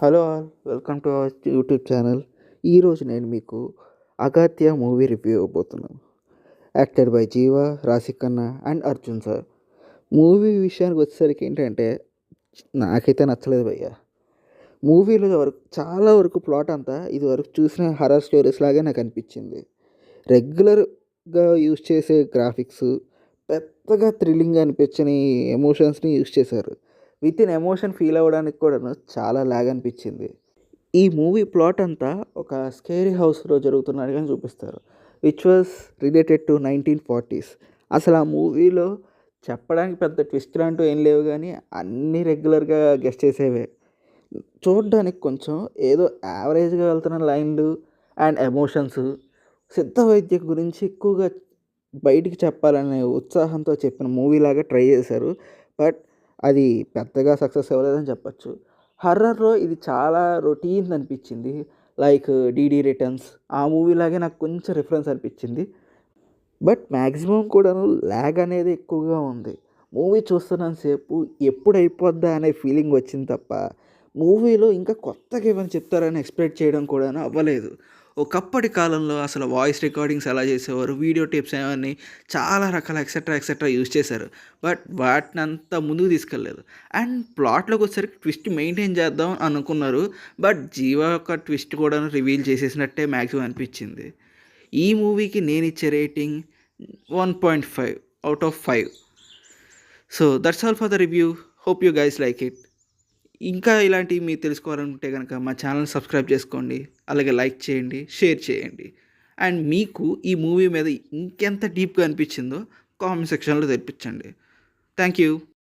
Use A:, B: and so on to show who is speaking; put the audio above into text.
A: Hello all welcome to our YouTube channel. ఈరోజు నేను మీకు అగత్య మూవీ రివ్యూ ఇవ్వబోతున్నాను. యాక్టెడ్ బై జీవ, Rashi Khanna and Arjun sir. Movie విషయానికి వచ్చేసరికి ఏంటంటే నాకైతే నచ్చలేదు భయ్య. మూవీలో చాలా వరకు ప్లాట్ అంతా ఇది వరకు చూసిన హర్రర్ స్టోరీస్ లాగే నాకు అనిపించింది. రెగ్యులర్గా యూజ్ చేసే గ్రాఫిక్స్ పెద్దగా థ్రిల్లింగ్ అనిపించని ఎమోషన్స్ని యూజ్ చేశారు. విత్ ఇన్ ఎమోషన్ ఫీల్ అవ్వడానికి కూడాను చాలా లాగ్ అనిపించింది. ఈ మూవీ ప్లాట్ అంతా ఒక స్కేరీ హౌస్లో జరుగుతున్నట్టుగా చూపిస్తారు, which was related to 1940s. అసలు ఆ మూవీలో చెప్పడానికి పెద్ద ట్విస్ట్ అంటూ ఏం లేవు, కానీ అన్నీ రెగ్యులర్గా గెస్ట్ చేసేవే. చూడడానికి కొంచెం ఏదో యావరేజ్గా వెళ్తున్న లైన్లు అండ్ ఎమోషన్స్, సిద్ధ వైద్యం గురించి ఎక్కువగా బయటికి చెప్పాలనే ఉత్సాహంతో చెప్పిన మూవీలాగా ట్రై చేశారు. బట్ అది పెద్దగా సక్సెస్ అవ్వలేదని చెప్పచ్చు. హర్రర్‌లో ఇది చాలా రొటీన్ అనిపించింది. లైక్ 'డీడీ రిటర్న్స్' ఆ మూవీలాగే నాకు కొంచెం రిఫరెన్స్ అనిపించింది. బట్ మ్యాక్సిమం కూడాను ల్యాగ్ అనేది ఎక్కువగా ఉంది. మూవీ చూస్తున్నంత సేపు ఎప్పుడు అయిపోద్దా అనే ఫీలింగ్ వచ్చింది తప్ప, మూవీలో ఇంకా కొత్తగా ఏమైనా చెప్తారని ఎక్స్‌పెక్ట్ చేయడం కూడాను అవ్వలేదు. ఒకప్పటి కాలంలో అసలు వాయిస్ రికార్డింగ్స్ ఎలా చేసేవారు, వీడియో టేప్స్ అవన్నీ చాలా రకాల ఎక్సెట్రా యూజ్ చేశారు. బట్ వాటినంతా ముందుకు తీసుకెళ్ళలేదు. అండ్ ప్లాట్‌లోకి వచ్చేసరికి ట్విస్ట్ మెయింటైన్ చేద్దాం అనుకున్నారు. బట్ జీవ యొక్క ట్విస్ట్ కూడాను రివీల్ చేసేసినట్టే మ్యాక్సిమం అనిపించింది. ఈ మూవీకి నేనిచ్చే rating 1.5 out of 5. So that's all for the review. Hope you guys like it. ఇంకా ఇలాంటివి మీరు తెలుసుకోవాలనుకుంటే కనుక మా ఛానల్ సబ్స్క్రైబ్ చేసుకోండి. అలాగే లైక్ చేయండి, షేర్ చేయండి. అండ్ మీకు ఈ మూవీ మీద ఇంకెంత డీప్గా అనిపించిందో కామెంట్ సెక్షన్లో తెప్పించండి. Thank you.